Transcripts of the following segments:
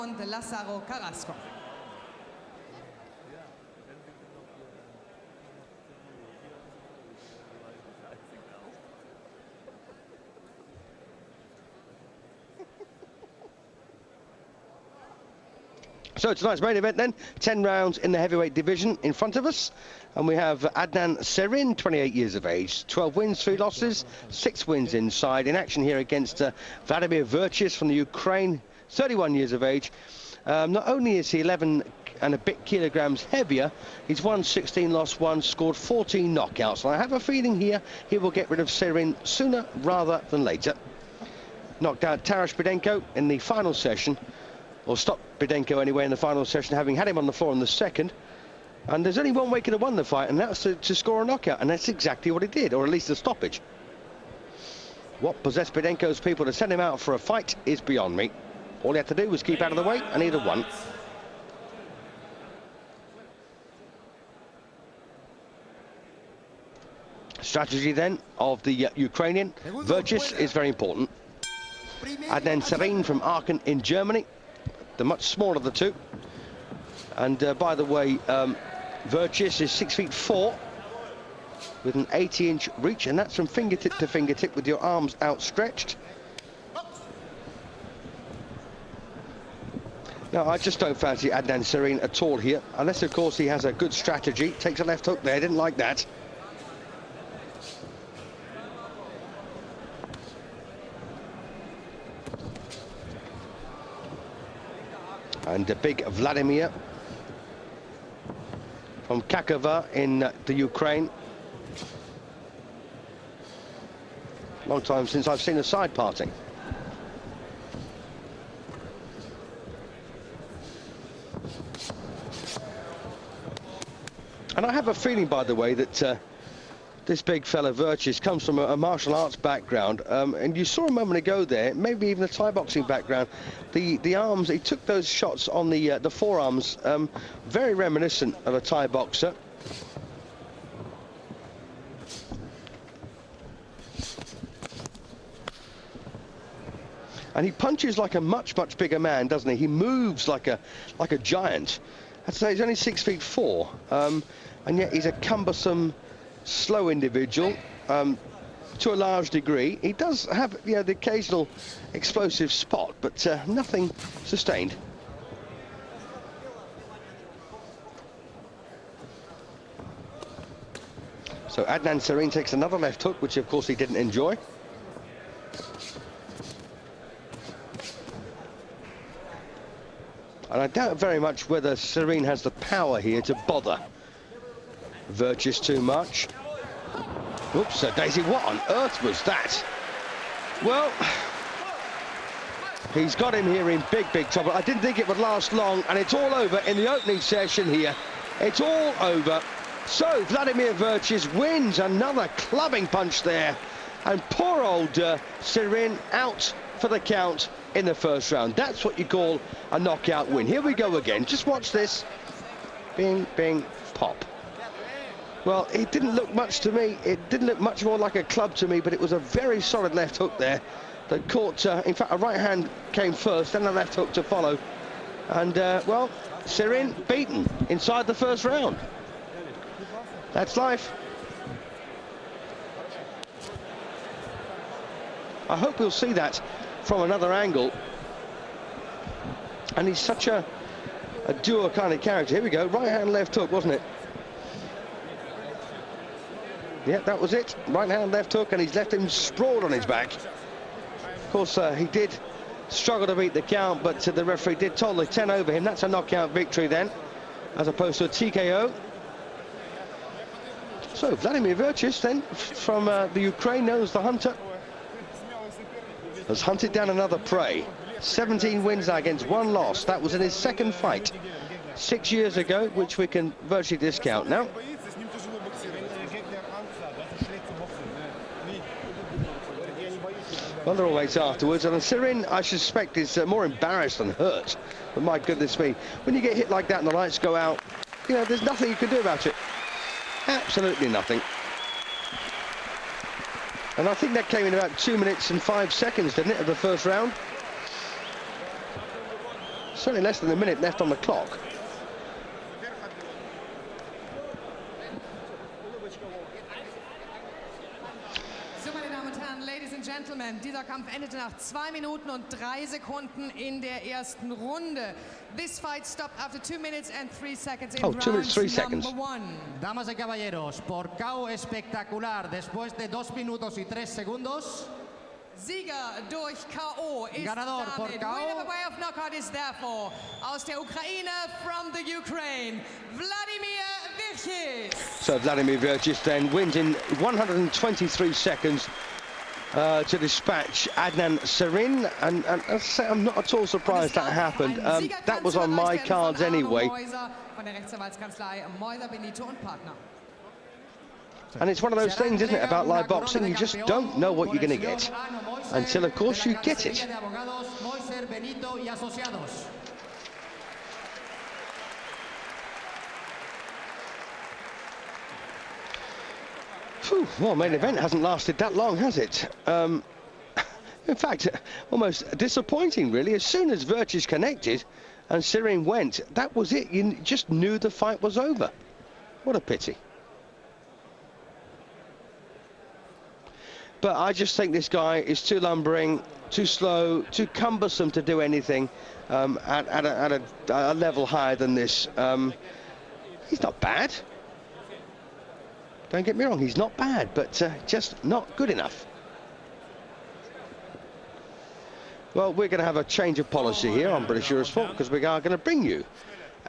Lázaro Carrasco. So tonight's main event then, 10 rounds in the heavyweight division in front of us. And we have Adnan Serin, 28 years of age, 12 wins, 3 losses, 6 wins inside. In action here against Vladimir Virchis from the Ukraine, 31 years of age. Not only is he 11 and a bit kilograms heavier, he's won 16, lost 1, scored 14 knockouts. And I have a feeling here he will get rid of Serin sooner rather than later. Knocked out Taras Bidenko in the final session, or stopped Bidenko anyway in the final session, having had him on the floor in the second. And there's only one way he could have won the fight, and that's to score a knockout, and that's exactly what he did, or at least a stoppage. What possessed Bidenko's people to send him out for a fight is beyond me. All he had to do was keep out of the way, and he'd have won. Strategy then of the Ukrainian Virchis is very important. Adnan Serin from Aachen in Germany, the much smaller of the two. And by the way, Virchis is 6'4" with an 80-inch reach, and that's from fingertip to fingertip with your arms outstretched. Now, I just don't fancy Adnan Serin at all here, unless, of course, he has a good strategy. Takes a left hook there, didn't like that. And a big Vladimir from Kakova in the Ukraine. Long time since I've seen a side parting. And I have a feeling, by the way, that this big fella Virchis comes from a martial arts background, and you saw a moment ago there, maybe even a Thai boxing background. The arms, he took those shots on the forearms, very reminiscent of a Thai boxer. And he punches like a much bigger man, doesn't he? He moves like a giant. I'd say he's only 6'4", and yet he's a cumbersome, slow individual to a large degree. He does have, you know, the occasional explosive spot, but nothing sustained. So Adnan Serin takes another left hook, which of course he didn't enjoy. And I doubt very much whether Serin has the power here to bother Virchis too much. Oops, Daisy, what on earth was that? Well, he's got him here in big trouble. I didn't think it would last long, and it's all over in the opening session here. It's all over. So Vladimir Virchis wins another clubbing punch there, and poor old Serin out for the count in the first round. That's what you call a knockout win. Here we go again. Just watch this. Bing, bing, pop. Well, it didn't look much to me. It didn't look much more like a club to me, but it was a very solid left hook there that caught, in fact, a right hand came first, then a left hook to follow. And, well, Serin beaten inside the first round. That's life. I hope we'll see that from another angle. And he's such a duo kind of character. Here we go, right hand, left hook, wasn't it? Yeah, that was it. Right hand, left hook, and he's left him sprawled on his back. Of course, he did struggle to beat the count, but the referee did totally 10 over him. That's a knockout victory then, as opposed to a TKO. So Vladimir Virchis then, from the Ukraine, known as the Hunter, has hunted down another prey. 17 wins now against 1 loss. That was in his second fight 6 years ago, which we can virtually discount now. Well, they're all mates afterwards, and Serin, I suspect, is more embarrassed than hurt. But my goodness me, when you get hit like that and the lights go out, you know, there's nothing you can do about it. Absolutely nothing. And I think that came in about 2 minutes and 5 seconds, didn't it, of the first round? certainly less than a minute left on the clock. Ladies and gentlemen, dieser Kampf endete nach 2 Minuten und 3 Sekunden in der ersten Runde. This fight stopped after 2 minutes and 3 seconds in round 2 minutes, 3 seconds. number 1. Damas y caballeros, por KO espectacular después de 2 minutos y 3 segundos. Sieger durch K.O. ist Ganador por damit. KO. Winner by way of knockout is therefore aus der Ukraine, from the Ukraine, Vladimir Virchis. So Vladimir Virchis then wins in 123 seconds to dispatch Adnan Serin, and I say I'm not at all surprised that happened. That was on my cards anyway. And it's one of those things, isn't it, about live boxing? You just don't know what you're going to get until, of course, you get it. Whew, well, main event hasn't lasted that long, has it? In fact, almost disappointing, really. As soon as Virchis connected and Serin went, that was it. You just knew the fight was over. What a pity. But I just think this guy is too lumbering, too slow, too cumbersome to do anything at a level higher than this. He's not bad. Don't get me wrong, he's not bad, but just not good enough. Well, we're going to have a change of policy here on British Eurosport, because we are going to bring you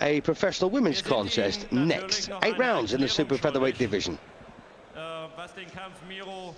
a professional women's contest next. 8 rounds in the super featherweight division. Was den Kampf Miro